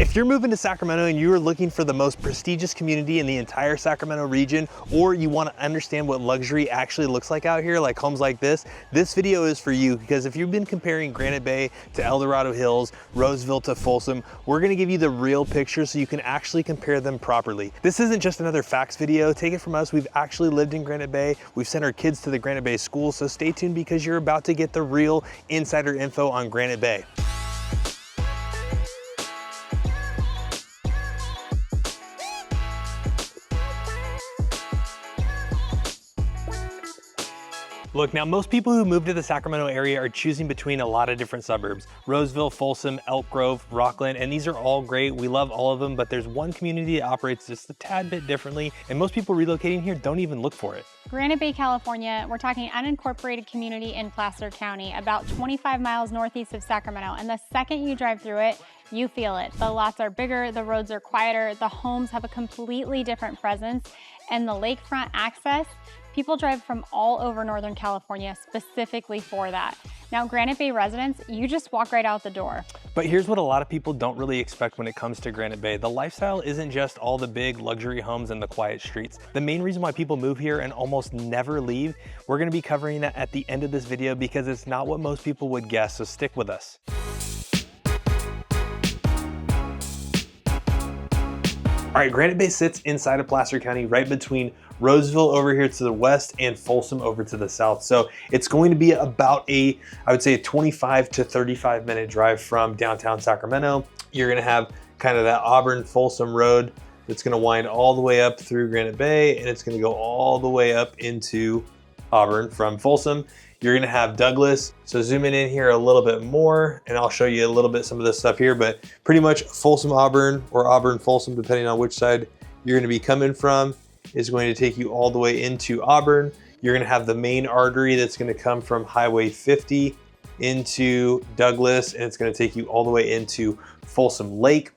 If you're moving to Sacramento and you're looking for the most prestigious community in the entire Sacramento region, or you want to understand what luxury actually looks like out here, like homes like this video is for you, because if you've been comparing Granite Bay to El Dorado Hills, Roseville to Folsom, we're going to give you the real picture so you can actually compare them properly. This isn't just another facts video. Take it from us, we've actually lived in Granite Bay. We've sent our kids to the Granite Bay school, so stay tuned because you're about to get the real insider info on Granite Bay. Look, now most people who move to the Sacramento area are choosing between a lot of different suburbs. Roseville, Folsom, Elk Grove, Rockland, and these are all great. We love all of them, but there's one community that operates just a tad bit differently, and most people relocating here don't even look for it. Granite Bay, California, we're talking unincorporated community in Placer County, about 25 miles northeast of Sacramento, and the second you drive through it, you feel it. The lots are bigger, the roads are quieter, the homes have a completely different presence, and the lakefront access, people drive from all over Northern California specifically for that. Now, Granite Bay residents, you just walk right out the door. But here's what a lot of people don't really expect when it comes to Granite Bay. The lifestyle isn't just all the big luxury homes and the quiet streets. The main reason why people move here and almost never leave, we're gonna be covering that at the end of this video because it's not what most people would guess, so stick with us. All right, Granite Bay sits inside of Placer County, right between Roseville over here to the west and Folsom over to the south. So it's going to be about I would say a 25 to 35 minute drive from downtown Sacramento. You're gonna have kind of that Auburn Folsom road that's gonna wind all the way up through Granite Bay, and it's gonna go all the way up into Auburn from Folsom. You're gonna have Douglas. So zooming in here a little bit more, and I'll show you a little bit some of this stuff here, but pretty much Folsom Auburn or Auburn Folsom, depending on which side you're gonna be coming from, is going to take you all the way into Auburn. You're gonna have the main artery that's gonna come from Highway 50 into Douglas, and it's gonna take you all the way into Folsom Lake.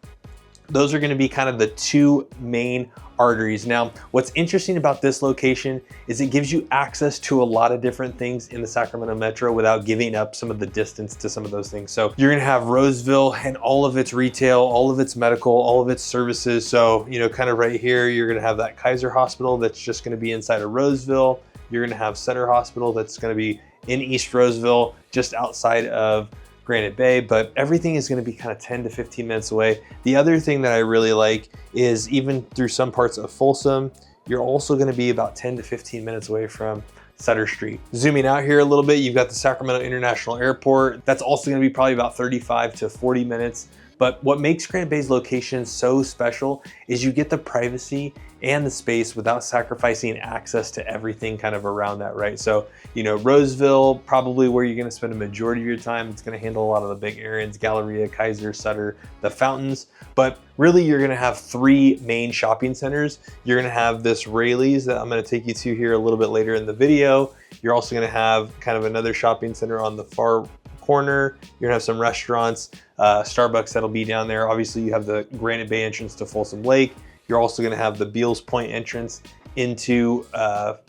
Those are gonna be kind of the two main arteries. Now, what's interesting about this location is it gives you access to a lot of different things in the Sacramento Metro without giving up some of the distance to some of those things. So you're gonna have Roseville and all of its retail, all of its medical, all of its services. So, you know, kind of right here, you're gonna have that Kaiser Hospital that's just gonna be inside of Roseville. You're gonna have Sutter Hospital that's gonna be in East Roseville, just outside of Granite Bay, but everything is going to be kind of 10 to 15 minutes away. The other thing that I really like is even through some parts of Folsom, you're also going to be about 10 to 15 minutes away from Sutter Street. Zooming out here a little bit, you've got the Sacramento International Airport. That's also going to be probably about 35 to 40 minutes. But what makes Granite Bay's location so special is you get the privacy and the space without sacrificing access to everything kind of around that, right? So, you know, Roseville, probably where you're gonna spend a majority of your time. It's gonna handle a lot of the big errands, Galleria, Kaiser, Sutter, the fountains. But really, you're gonna have three main shopping centers. You're gonna have this Rayleigh's that I'm gonna take you to here a little bit later in the video. You're also gonna have kind of another shopping center on the far corner. You're gonna have some restaurants, Starbucks that'll be down there. Obviously, you have the Granite Bay entrance to Folsom Lake. You're also gonna have the Beals Point entrance into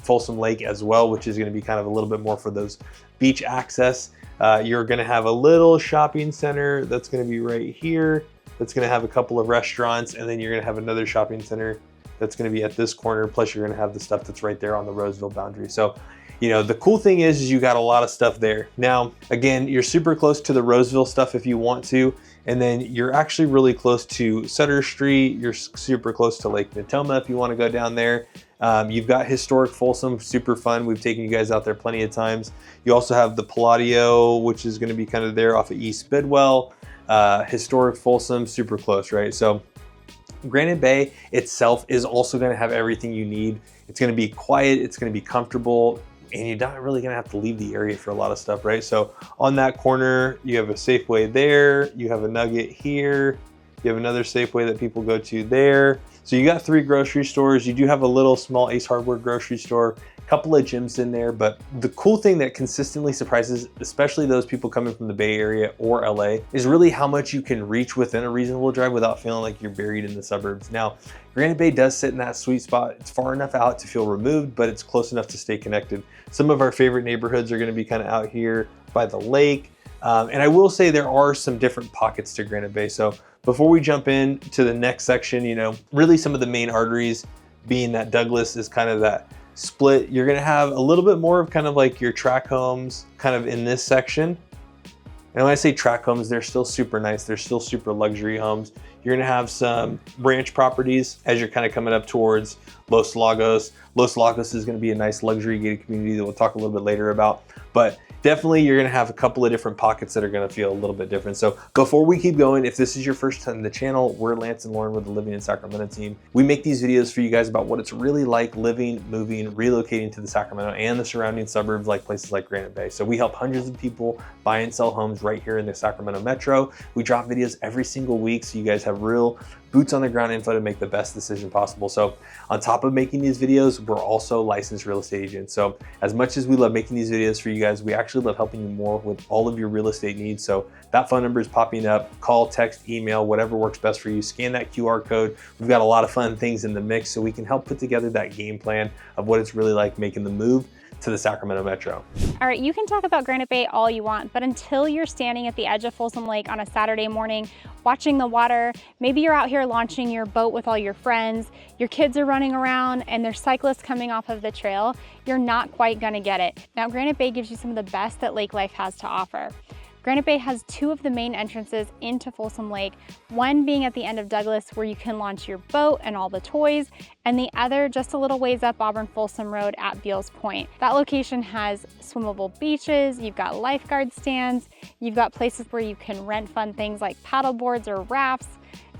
Folsom Lake as well, which is gonna be kind of a little bit more for those beach access. You're gonna have a little shopping center that's gonna be right here. That's gonna have a couple of restaurants, and then you're gonna have another shopping center that's gonna be at this corner. Plus you're gonna have the stuff that's right there on the Roseville boundary. So, you know, the cool thing is you got a lot of stuff there. Now, again, you're super close to the Roseville stuff if you want to, and then you're actually really close to Sutter Street. You're super close to Lake Natoma if you want to go down there. You've got historic Folsom, super fun. We've taken you guys out there plenty of times. You also have the Palladio, which is going to be kind of there off of East Bidwell. Historic Folsom, super close, right? So Granite Bay itself is also going to have everything you need. It's going to be quiet, it's going to be comfortable, and you're not really gonna have to leave the area for a lot of stuff, right? So on that corner, you have a Safeway there, you have a Nugget here, you have another Safeway that people go to there. So you got three grocery stores. You do have a little small Ace Hardware grocery store, a couple of gyms in there, but the cool thing that consistently surprises, especially those people coming from the Bay Area or LA, is really how much you can reach within a reasonable drive without feeling like you're buried in the suburbs. Now, Granite Bay does sit in that sweet spot. It's far enough out to feel removed, but it's close enough to stay connected. Some of our favorite neighborhoods are gonna be kind of out here by the lake. And I will say there are some different pockets to Granite Bay. So before we jump in to the next section, you know, really some of the main arteries being that Douglas is kind of that split. You're gonna have a little bit more of kind of like your tract homes kind of in this section. And when I say tract homes, they're still super nice. They're still super luxury homes. You're gonna have some ranch properties as you're kind of coming up towards Los Lagos. Los Lagos is gonna be a nice luxury gated community that we'll talk a little bit later about. But definitely you're gonna have a couple of different pockets that are gonna feel a little bit different. So before we keep going, if this is your first time in the channel, we're Lance and Lauren with the Living in Sacramento team. We make these videos for you guys about what it's really like living, moving, relocating to the Sacramento and the surrounding suburbs, like places like Granite Bay. So we help hundreds of people buy and sell homes right here in the Sacramento Metro. We drop videos every single week so you guys have real boots on the ground info to make the best decision possible. So on top of making these videos, we're also licensed real estate agents. So as much as we love making these videos for you guys, we actually love helping you more with all of your real estate needs. So that phone number is popping up. Call, text, email, whatever works best for you. Scan that QR code. We've got a lot of fun things in the mix so we can help put together that game plan of what it's really like making the move to the Sacramento Metro. All right, you can talk about Granite Bay all you want, but until you're standing at the edge of Folsom Lake on a Saturday morning, watching the water, maybe you're out here launching your boat with all your friends, your kids are running around, and there's cyclists coming off of the trail, you're not quite gonna get it. Now, Granite Bay gives you some of the best that lake life has to offer. Granite Bay has two of the main entrances into Folsom Lake, one being at the end of Douglas where you can launch your boat and all the toys, and the other just a little ways up Auburn Folsom Road at Beals Point. That location has swimmable beaches, you've got lifeguard stands, you've got places where you can rent fun things like paddle boards or rafts.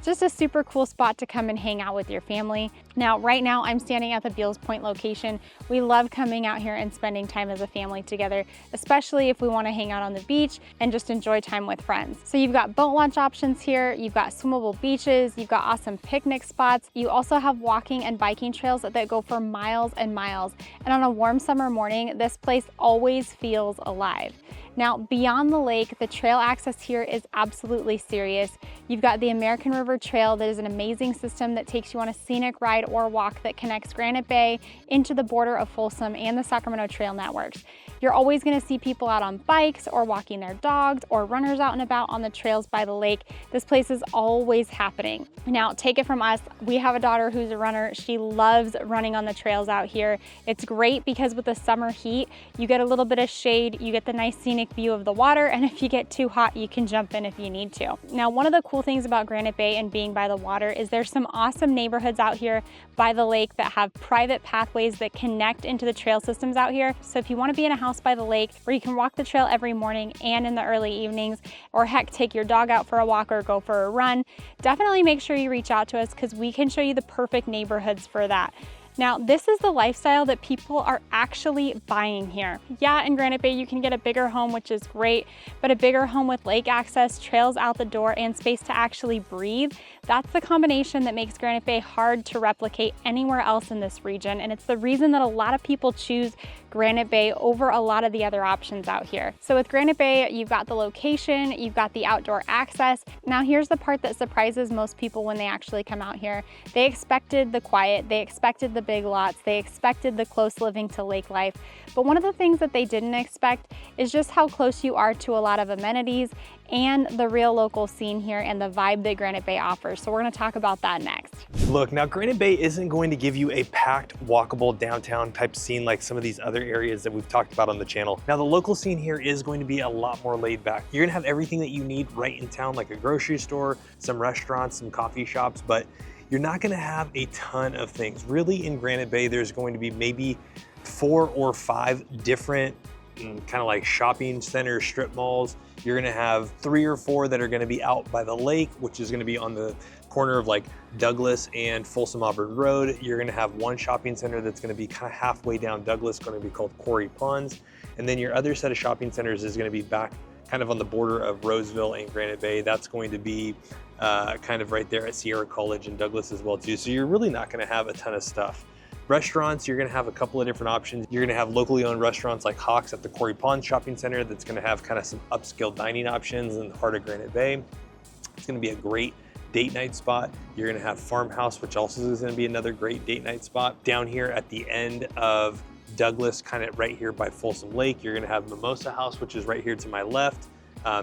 Just a super cool spot to come and hang out with your family. Now, right now I'm standing at the Beals Point location. We love coming out here and spending time as a family together, especially if we want to hang out on the beach and just enjoy time with friends. So you've got boat launch options here, you've got swimmable beaches, you've got awesome picnic spots. You also have walking and biking trails that go for miles and miles. And on a warm summer morning, this place always feels alive. Now, beyond the lake, the trail access here is absolutely serious. You've got the American River Trail that is an amazing system that takes you on a scenic ride or walk that connects Granite Bay into the border of Folsom and the Sacramento Trail networks. You're always gonna see people out on bikes or walking their dogs or runners out and about on the trails by the lake. This place is always happening. Now, take it from us, we have a daughter who's a runner. She loves running on the trails out here. It's great because with the summer heat, you get a little bit of shade, you get the nice scenic view of the water, and if you get too hot, you can jump in if you need to. Now, one of the cool things about Granite Bay and being by the water is there's some awesome neighborhoods out here by the lake that have private pathways that connect into the trail systems out here. So if you want to be in a house by the lake where you can walk the trail every morning and in the early evenings, or heck, take your dog out for a walk or go for a run, definitely make sure you reach out to us because we can show you the perfect neighborhoods for that. Now, this is the lifestyle that people are actually buying here. Yeah, in Granite Bay, you can get a bigger home, which is great, but a bigger home with lake access, trails out the door, and space to actually breathe, that's the combination that makes Granite Bay hard to replicate anywhere else in this region, and it's the reason that a lot of people choose Granite Bay over a lot of the other options out here. So with Granite Bay, you've got the location, you've got the outdoor access. Now here's the part that surprises most people when they actually come out here. They expected the quiet, they expected the big lots, they expected the close living to lake life. But one of the things that they didn't expect is just how close you are to a lot of amenities and the real local scene here and the vibe that Granite Bay offers. So we're gonna talk about that next. Look, now Granite Bay isn't going to give you a packed, walkable downtown type scene like some of these other areas that we've talked about on the channel. Now the local scene here is going to be a lot more laid back. You're gonna have everything that you need right in town, like a grocery store, some restaurants, some coffee shops, but you're not gonna have a ton of things. Really in Granite Bay, there's going to be maybe 4 or 5 different kind of like shopping center strip malls. You're gonna have 3 or 4 that are gonna be out by the lake, which is gonna be on the corner of like Douglas and Folsom Auburn Road. You're gonna have one shopping center that's gonna be kind of halfway down Douglas, gonna be called Quarry Ponds. And then your other set of shopping centers is gonna be back kind of on the border of Roseville and Granite Bay. That's going to be kind of right there at Sierra College and Douglas as well too. So you're really not gonna have a ton of stuff. Restaurants, you're gonna have a couple of different options. You're gonna have locally owned restaurants like Hawks at the Quarry Pond Shopping Center that's gonna have kind of some upscale dining options in the heart of Granite Bay. It's gonna be a great date night spot. You're gonna have Farmhouse, which also is gonna be another great date night spot. Down here at the end of Douglas, kind of right here by Folsom Lake, you're gonna have Mimosa House, which is right here to my left.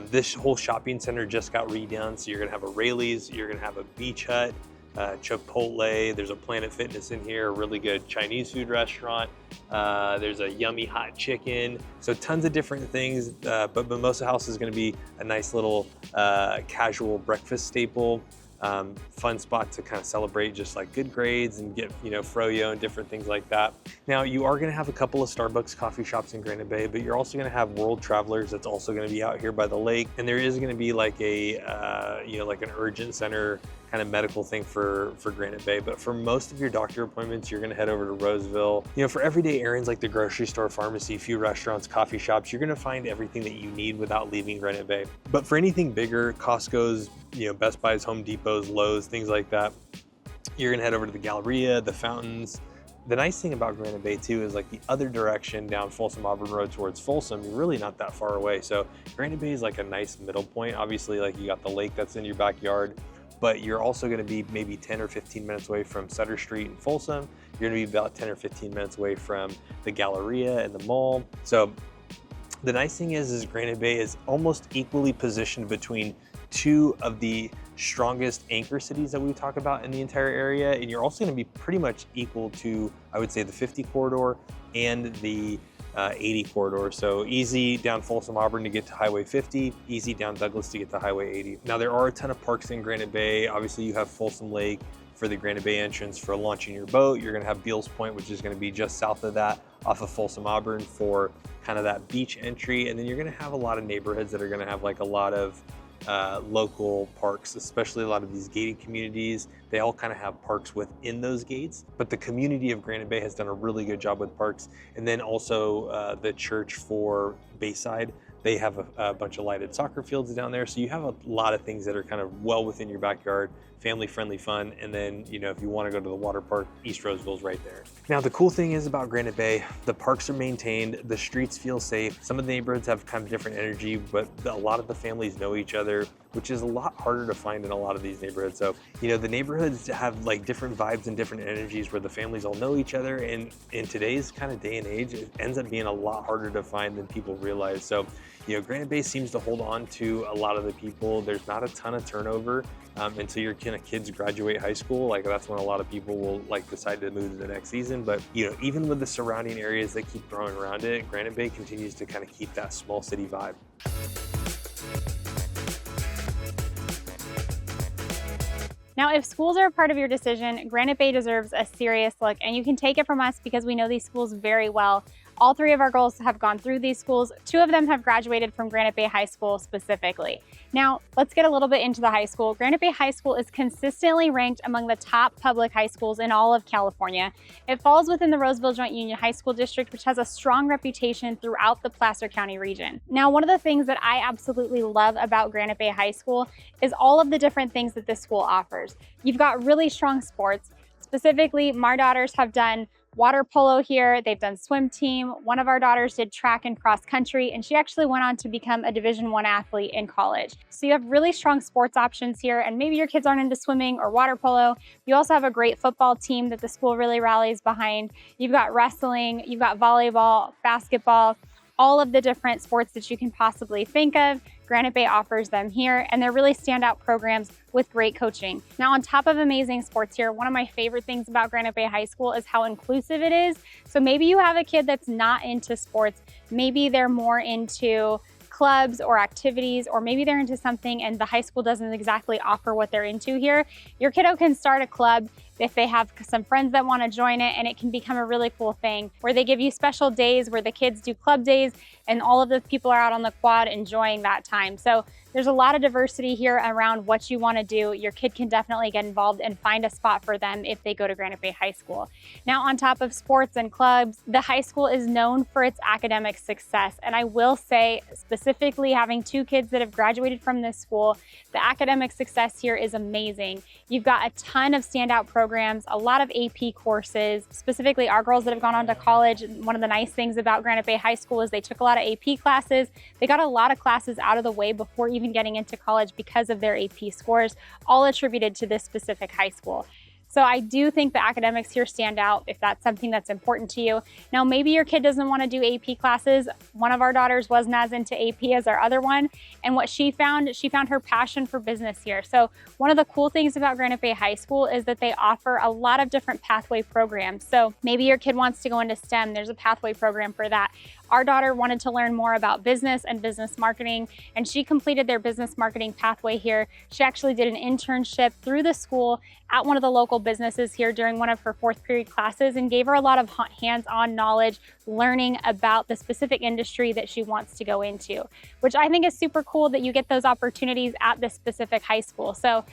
This whole shopping center just got redone, so you're gonna have a Rayleigh's, you're gonna have a Beach Hut, Chipotle, there's a Planet Fitness in here, a really good Chinese food restaurant, there's a yummy hot chicken, so tons of different things, but Mimosa House is gonna be a nice little casual breakfast staple. Fun spot to kind of celebrate just like good grades and get, froyo and different things like that. Now you are going to have a couple of Starbucks coffee shops in Granite Bay, but you're also going to have World Travelers that's also going to be out here by the lake. And there is going to be like a, like an urgent center kind of medical thing for Granite Bay. But for most of your doctor appointments, you're going to head over to Roseville. For everyday errands like the grocery store, pharmacy, few restaurants, coffee shops, you're going to find everything that you need without leaving Granite Bay. But for anything bigger, Costco's, Best Buy's, Home Depot's, Lowe's, things like that, you're gonna head over to the Galleria, the fountains. The nice thing about Granite Bay too is like the other direction down Folsom Auburn Road towards Folsom, you're really not that far away. So Granite Bay is like a nice middle point. Obviously, like you got the lake that's in your backyard, but you're also gonna be maybe 10 or 15 minutes away from Sutter Street in Folsom. You're gonna be about 10 or 15 minutes away from the Galleria and the mall. So the nice thing is Granite Bay is almost equally positioned between two of the strongest anchor cities that we talk about in the entire area, and you're also going to be pretty much equal to, I would say, the 50 corridor and the 80 corridor. So easy down Folsom Auburn to get to Highway 50, easy down Douglas to get to Highway 80. Now there are a ton of parks in Granite Bay. Obviously you have Folsom Lake for the Granite Bay entrance for launching your boat. You're going to have Beals Point, which is going to be just south of that off of Folsom Auburn for kind of that beach entry. And then you're going to have a lot of neighborhoods that are going to have like a lot of local parks, especially a lot of these gated communities. They all kind of have parks within those gates, but the community of Granite Bay has done a really good job with parks. And then also the church for Bayside, they have a bunch of lighted soccer fields down there. So you have a lot of things that are kind of well within your backyard, family friendly fun. And then, if you want to go to the water park, East Roseville's right there. Now, the cool thing is about Granite Bay, the parks are maintained, the streets feel safe. Some of the neighborhoods have kind of different energy, but a lot of the families know each other, which is a lot harder to find in a lot of these neighborhoods. So, the neighborhoods have like different vibes and different energies where the families all know each other. And in today's kind of day and age, it ends up being a lot harder to find than people realize. So, Granite Bay seems to hold on to a lot of the people. There's not a ton of turnover until your kind of kids graduate high school. Like that's when a lot of people will like decide to move to the next season. But even with the surrounding areas that keep growing around it, Granite Bay continues to kind of keep that small city vibe. Now, if schools are a part of your decision, Granite Bay deserves a serious look, and you can take it from us because we know these schools very well. All three of our girls have gone through these schools. Two of them have graduated from Granite Bay High School specifically. Now, let's get a little bit into the high school. Granite Bay High School is consistently ranked among the top public high schools in all of California. It falls within the Roseville Joint Union High School District, which has a strong reputation throughout the Placer County region. Now, one of the things that I absolutely love about Granite Bay High School is all of the different things that this school offers. You've got really strong sports. Specifically, my daughters have done water polo here. They've done swim team. One of our daughters did track and cross country, and she actually went on to become a Division I athlete in college. So you have really strong sports options here, and maybe your kids aren't into swimming or water polo. You also have a great football team that the school really rallies behind. You've got wrestling, you've got volleyball, basketball, all of the different sports that you can possibly think of. Granite Bay offers them here, and they're really standout programs with great coaching. Now, on top of amazing sports here, one of my favorite things about Granite Bay High School is how inclusive it is. So maybe you have a kid that's not into sports, maybe they're more into clubs or activities, or maybe they're into something and the high school doesn't exactly offer what they're into here. Your kiddo can start a club if they have some friends that want to join it, and it can become a really cool thing where they give you special days where the kids do club days and all of the people are out on the quad enjoying that time. So there's a lot of diversity here around what you want to do. Your kid can definitely get involved and find a spot for them if they go to Granite Bay High School. Now, on top of sports and clubs, the high school is known for its academic success. And I will say, specifically having two kids that have graduated from this school, the academic success here is amazing. You've got a ton of standout programs, a lot of AP courses. Specifically, our girls that have gone on to college, one of the nice things about Granite Bay High School is they took a lot of AP classes. They got a lot of classes out of the way before even getting into college because of their AP scores, all attributed to this specific high school. So I do think the academics here stand out if that's something that's important to you. Now, maybe your kid doesn't want to do AP classes. One of our daughters wasn't as into AP as our other one. And what she found her passion for business here. So one of the cool things about Granite Bay High School is that they offer a lot of different pathway programs. So maybe your kid wants to go into STEM, there's a pathway program for that. Our daughter wanted to learn more about business and business marketing, and she completed their business marketing pathway here. She actually did an internship through the school at one of the local businesses here during one of her fourth period classes, and gave her a lot of hands-on knowledge, learning about the specific industry that she wants to go into, which I think is super cool that you get those opportunities at this specific high school. So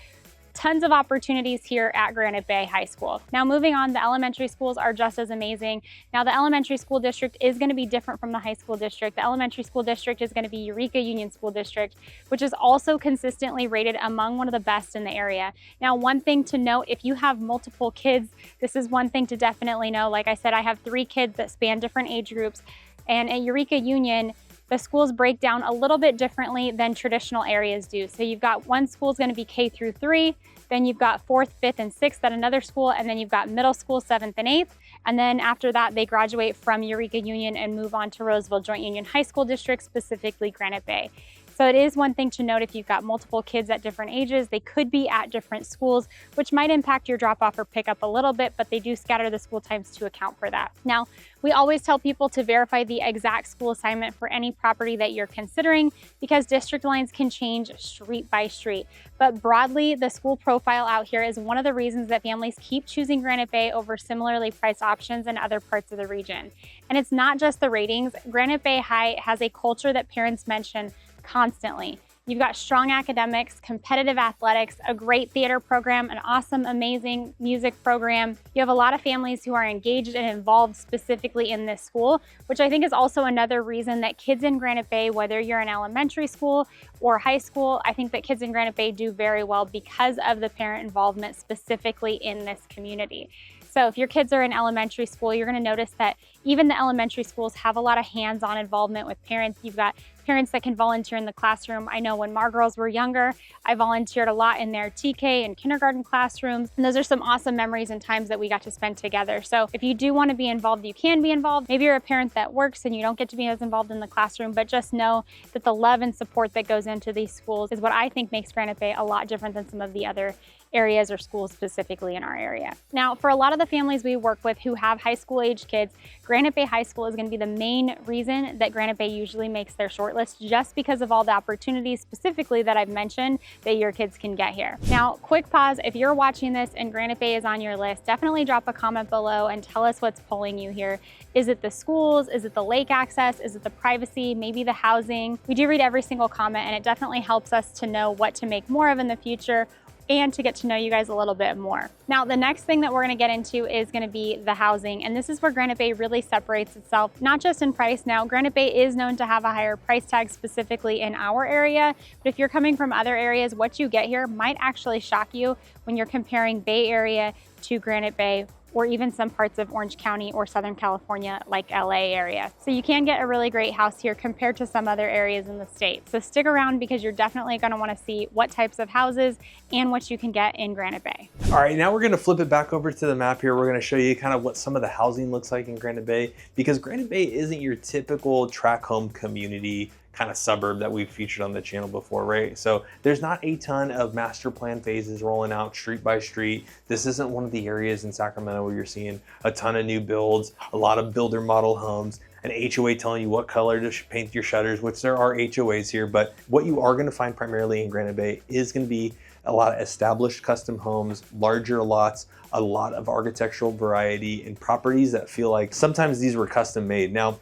tons of opportunities here at Granite Bay High School. Now moving on, the elementary schools are just as amazing. Now the elementary school district is going to be different from the high school district. The elementary school district is going to be Eureka Union School District, which is also consistently rated among one of the best in the area. Now one thing to note, if you have multiple kids, this is one thing to definitely know. Like I said, I have 3 kids that span different age groups, and at Eureka Union, the schools break down a little bit differently than traditional areas do. So you've got one school is going to be K through 3, then you've got 4th, 5th, and 6th at another school, and then you've got middle school 7th and 8th. And then after that, they graduate from Eureka Union and move on to Roseville Joint Union High School District, specifically Granite Bay. So it is one thing to note, if you've got multiple kids at different ages, they could be at different schools, which might impact your drop-off or pickup a little bit, but they do scatter the school times to account for that. Now, we always tell people to verify the exact school assignment for any property that you're considering, because district lines can change street by street. But broadly, the school profile out here is one of the reasons that families keep choosing Granite Bay over similarly priced options in other parts of the region. And it's not just the ratings. Granite Bay High has a culture that parents mention constantly. You've got strong academics, competitive athletics, a great theater program, an awesome, amazing music program. You have a lot of families who are engaged and involved specifically in this school, which I think is also another reason that kids in Granite Bay, whether you're in elementary school or high school, I think that kids in Granite Bay do very well because of the parent involvement specifically in this community. So if your kids are in elementary school, you're going to notice that even the elementary schools have a lot of hands-on involvement with parents. You've got parents that can volunteer in the classroom. I know when my girls were younger, I volunteered a lot in their TK and kindergarten classrooms. And those are some awesome memories and times that we got to spend together. So if you do want to be involved, you can be involved. Maybe you're a parent that works and you don't get to be as involved in the classroom, but just know that the love and support that goes into these schools is what I think makes Granite Bay a lot different than some of the other areas or schools specifically in our area. Now, for a lot of the families we work with who have high school age kids, Granite Bay High School is going to be the main reason that Granite Bay usually makes their shortlist, just because of all the opportunities specifically that I've mentioned that your kids can get here. Now, quick pause, if you're watching this and Granite Bay is on your list, definitely drop a comment below and tell us what's pulling you here. Is it the schools? Is it the lake access? Is it the privacy? Maybe the housing? We do read every single comment, and it definitely helps us to know what to make more of in the future, and to get to know you guys a little bit more. Now, the next thing that we're gonna get into is gonna be the housing, and this is where Granite Bay really separates itself, not just in price. Now, Granite Bay is known to have a higher price tag specifically in our area, but if you're coming from other areas, what you get here might actually shock you when you're comparing Bay Area to Granite Bay, or even some parts of Orange County or Southern California like LA area. So you can get a really great house here compared to some other areas in the state. So stick around, because you're definitely gonna wanna see what types of houses and what you can get in Granite Bay. All right, now we're gonna flip it back over to the map here. We're gonna show you kind of what some of the housing looks like in Granite Bay, because Granite Bay isn't your typical tract home community kind of suburb that we've featured on the channel before, right? So there's not a ton of master plan phases rolling out street by street. This isn't one of the areas in Sacramento where you're seeing a ton of new builds, a lot of builder model homes, an HOA telling you what color to paint your shutters, which there are HOAs here, but what you are gonna find primarily in Granite Bay is gonna be a lot of established custom homes, larger lots, a lot of architectural variety, and properties that feel like sometimes these were custom made. Now,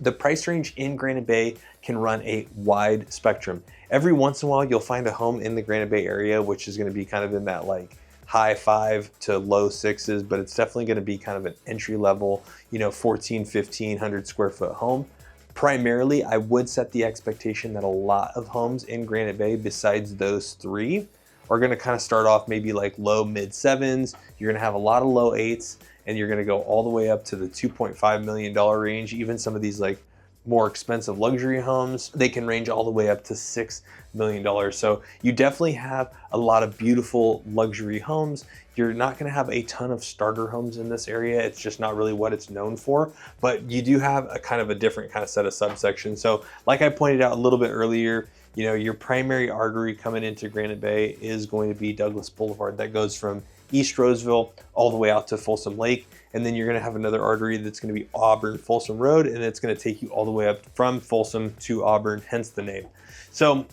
the price range in Granite Bay can run a wide spectrum. Every once in a while, you'll find a home in the Granite Bay area, which is gonna be kind of in that like high 5 to low 6s, but it's definitely gonna be kind of an entry level, 1,1500 square foot home. Primarily, I would set the expectation that a lot of homes in Granite Bay, besides those 3, are gonna kind of start off maybe like low mid 7s. You're gonna have a lot of low 8s, and you're gonna go all the way up to the $2.5 million range. Even some of these like more expensive luxury homes, they can range all the way up to $6 million. So you definitely have a lot of beautiful luxury homes. You're not going to have a ton of starter homes in this area. It's just not really what it's known for, but you do have a kind of a different kind of set of subsections. So like I pointed out a little bit earlier, you know, your primary artery coming into Granite Bay is going to be Douglas Boulevard. That goes from East Roseville all the way out to Folsom Lake. And then you're going to have another artery that's going to be Auburn Folsom Road, and it's going to take you all the way up from Folsom to Auburn, hence the name. So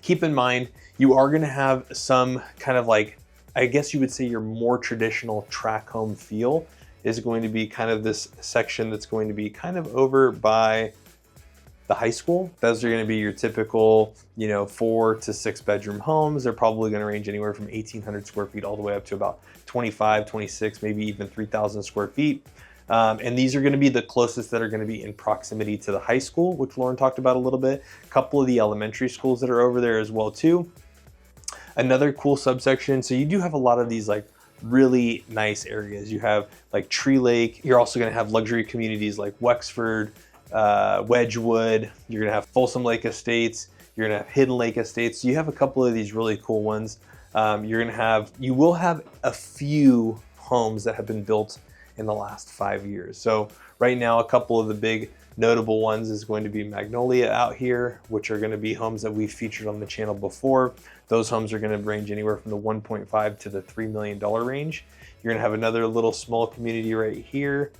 keep in mind, you are going to have some kind of like, I guess you would say your more traditional track home feel is going to be kind of this section that's going to be kind of over by the high school. Those are going to be your typical, you know, 4 to 6 bedroom homes. They're probably going to range anywhere from 1,800 square feet all the way up to about 25, 26, maybe even 3,000 square feet. And these are going to be the closest that are going to be in proximity to the high school, which Lauren talked about a little bit. A couple of the elementary schools that are over there as well too. Another cool subsection. So you do have a lot of these like really nice areas. You have like Tree Lake. You're also going to have luxury communities like Wexford, Wedgwood. You're gonna have Folsom Lake Estates. You're gonna have Hidden Lake Estates. So you have a couple of these really cool ones. You will have a few homes that have been built in the last 5 years. So right now, a couple of the big notable ones is going to be Magnolia out here, which are going to be homes that we've featured on the channel before. Those homes are going to range anywhere from the 1.5 to the $3 million range. You're gonna have another little small community right here.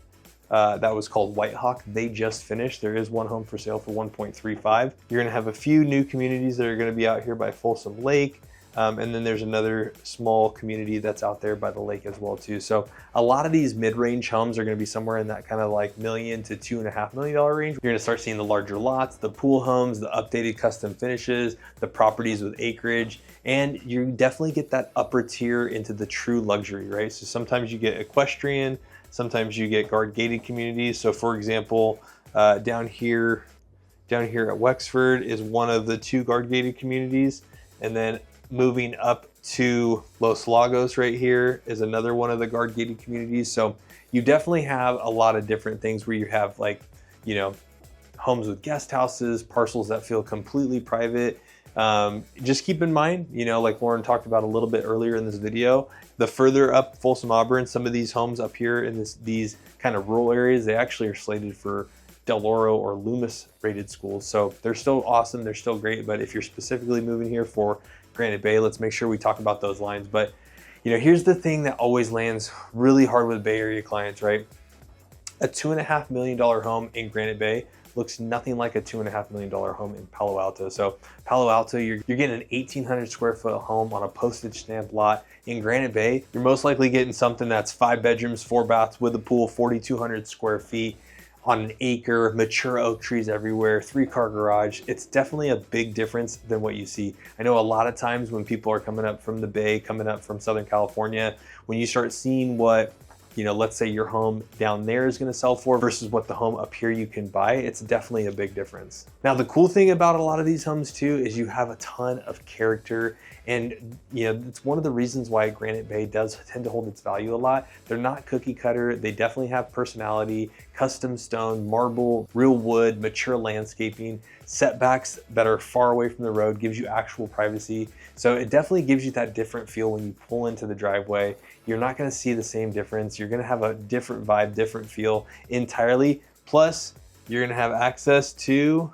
That was called White Hawk. They just finished. There is one home for sale for 1.35. You're gonna have a few new communities that are gonna be out here by Folsom Lake. And then there's another small community that's out there by the lake as well too. So a lot of these mid-range homes are gonna be somewhere in that kind of like $1 million to $2.5 million range. You're gonna start seeing the larger lots, the pool homes, the updated custom finishes, the properties with acreage, and you definitely get that upper tier into the true luxury, right? So sometimes you get equestrian, sometimes you get guard gated communities. So for example, down here at Wexford is one of the 2 guard gated communities. And then moving up to Los Lagos right here is another one of the guard gated communities. So you definitely have a lot of different things where you have like, you know, homes with guest houses, parcels that feel completely private. Just keep in mind, you know, like Lauren talked about a little bit earlier in this video, the further up Folsom Auburn, some of these homes up here in these kind of rural areas, they actually are slated for Del Oro or Loomis rated schools. So they're still awesome. They're still great. But if you're specifically moving here for Granite Bay, let's make sure we talk about those lines. But, you know, here's the thing that always lands really hard with Bay Area clients, right? A $2.5 million home in Granite Bay looks nothing like a $2.5 million home in Palo Alto. So Palo Alto, you're getting an 1,800 square foot home on a postage stamp lot. In Granite Bay, you're most likely getting something that's 5 bedrooms, 4 baths with a pool, 4,200 square feet on an acre, mature oak trees everywhere, 3-car garage. It's definitely a big difference than what you see. I know a lot of times when people are coming up from the Bay, coming up from Southern California, when you start seeing what, you know, let's say your home down there is going to sell for versus what the home up here you can buy, it's definitely a big difference. Now, the cool thing about a lot of these homes too is you have a ton of character, and you know, it's one of the reasons why Granite Bay does tend to hold its value a lot. They're not cookie cutter. They definitely have personality, custom stone, marble, real wood, mature landscaping, setbacks that are far away from the road, gives you actual privacy. So it definitely gives you that different feel when you pull into the driveway. You're not going to see the same difference. You're going to have a different vibe, different feel entirely. Plus, you're going to have access to,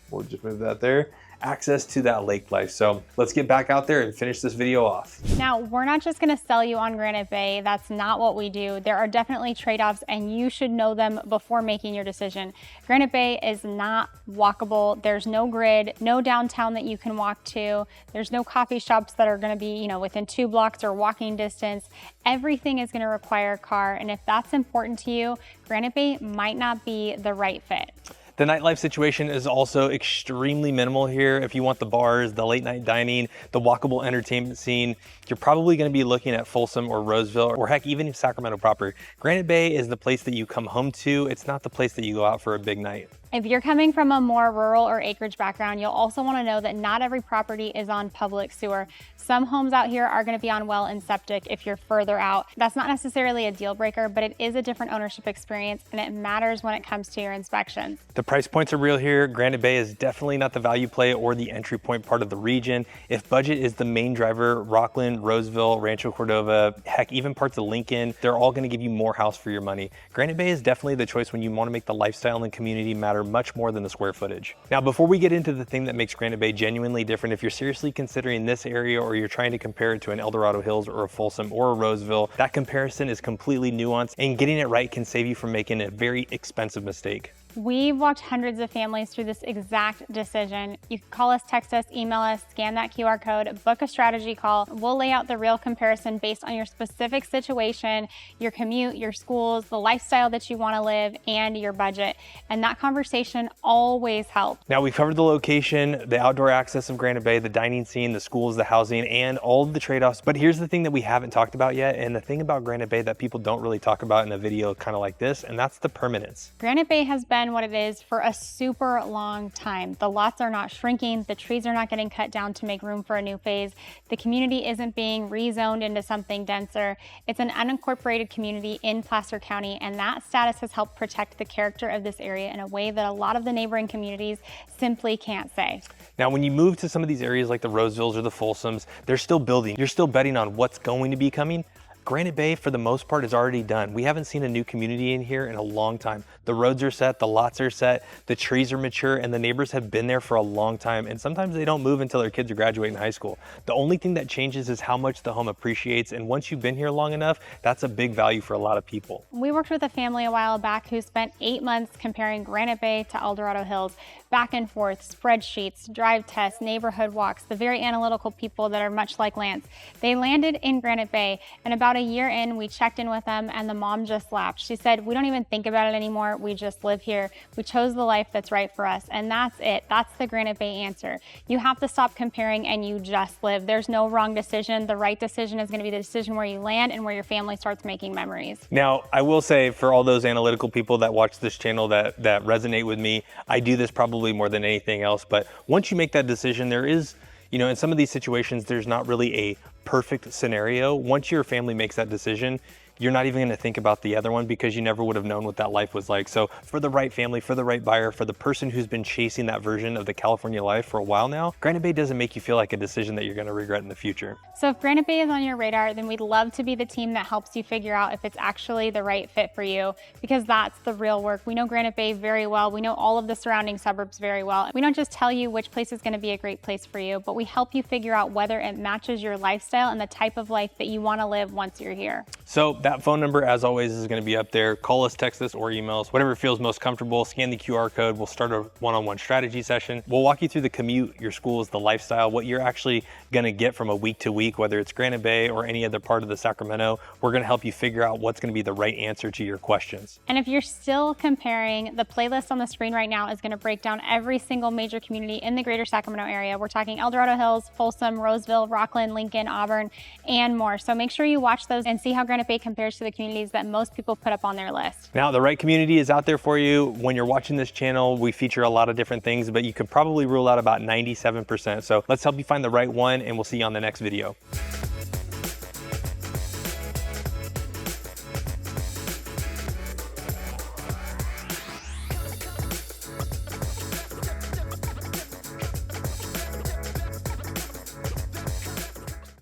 we'll just move that there, access to that lake life. So let's get back out there and finish this video off. Now, we're not just gonna sell you on Granite Bay. That's not what we do. There are definitely trade-offs and you should know them before making your decision. Granite Bay is not walkable. There's no grid, no downtown that you can walk to. There's no coffee shops that are gonna be, you know, within 2 blocks or walking distance. Everything is gonna require a car. And if that's important to you, Granite Bay might not be the right fit. The nightlife situation is also extremely minimal here. If you want the bars, the late night dining, the walkable entertainment scene, you're probably gonna be looking at Folsom or Roseville, or heck, even Sacramento proper. Granite Bay is the place that you come home to. It's not the place that you go out for a big night. If you're coming from a more rural or acreage background, you'll also want to know that not every property is on public sewer. Some homes out here are going to be on well and septic if you're further out. That's not necessarily a deal breaker, but it is a different ownership experience and it matters when it comes to your inspections. The price points are real here. Granite Bay is definitely not the value play or the entry point part of the region. If budget is the main driver, Rockland, Roseville, Rancho Cordova, heck, even parts of Lincoln, they're all going to give you more house for your money. Granite Bay is definitely the choice when you want to make the lifestyle and community matter much more than the square footage. Now, before we get into the thing that makes Granite Bay genuinely different, if you're seriously considering this area or you're trying to compare it to an El Dorado Hills or a Folsom or a Roseville, that comparison is completely nuanced, and getting it right can save you from making a very expensive mistake. We've walked hundreds of families through this exact decision. You can call us, text us, email us, scan that QR code, book a strategy call. We'll lay out the real comparison based on your specific situation, your commute, your schools, the lifestyle that you want to live, and your budget. And that conversation always helps. Now, we've covered the location, the outdoor access of Granite Bay, the dining scene, the schools, the housing, and all of the trade-offs. But here's the thing that we haven't talked about yet, and the thing about Granite Bay that people don't really talk about in a video kind of like this, and that's the permanence. Granite Bay has been what it is for a super long time. The lots are not shrinking, the trees are not getting cut down to make room for a new phase, the community isn't being rezoned into something denser. It's an unincorporated community in Placer County, and that status has helped protect the character of this area in a way that a lot of the neighboring communities simply can't say. Now, when you move to some of these areas like the Rosevilles or the Folsoms, they're still building. You're still betting on what's going to be coming. Granite Bay, for the most part, is already done. We haven't seen a new community in here in a long time. The roads are set, the lots are set, the trees are mature, and the neighbors have been there for a long time. And sometimes they don't move until their kids are graduating high school. The only thing that changes is how much the home appreciates. And once you've been here long enough, that's a big value for a lot of people. We worked with a family a while back who spent 8 months comparing Granite Bay to El Dorado Hills, back and forth, spreadsheets, drive tests, neighborhood walks, the very analytical people that are much like Lance. They landed in Granite Bay, and about a year in, we checked in with them, and the mom just laughed. She said, "We don't even think about it anymore. We just live here. We chose the life that's right for us." And that's it. That's the Granite Bay answer. You have to stop comparing and you just live. There's no wrong decision. The right decision is going to be the decision where you land and where your family starts making memories. Now, I will say, for all those analytical people that watch this channel that resonate with me, I do this probably more than anything else. But once you make that decision, there is, in some of these situations, there's not really a perfect scenario. Once your family makes that decision, you're not even going to think about the other one because you never would have known what that life was like. So for the right family, for the right buyer, for the person who's been chasing that version of the California life for a while now, Granite Bay doesn't make you feel like a decision that you're going to regret in the future. So if Granite Bay is on your radar, then we'd love to be the team that helps you figure out if it's actually the right fit for you, because that's the real work. We know Granite Bay very well. We know all of the surrounding suburbs very well. We don't just tell you which place is going to be a great place for you, but we help you figure out whether it matches your lifestyle and the type of life that you want to live once you're here. So that phone number, as always, is going to be up there. Call us, text us, or email us, whatever feels most comfortable. Scan the QR code. We'll start a one-on-one strategy session. We'll walk you through the commute, your schools, the lifestyle, what you're actually going to get from a week to week, whether it's Granite Bay or any other part of the Sacramento. We're going to help you figure out what's going to be the right answer to your questions. And if you're still comparing, the playlist on the screen right now is going to break down every single major community in the greater Sacramento area. We're talking El Dorado Hills, Folsom, Roseville, Rockland, Lincoln, Auburn, and more. So make sure you watch those and see how Granite Bay compares to the communities that most people put up on their list. Now, the right community is out there for you. When you're watching this channel, we feature a lot of different things, but you could probably rule out about 97%. So let's help you find the right one, and we'll see you on the next video.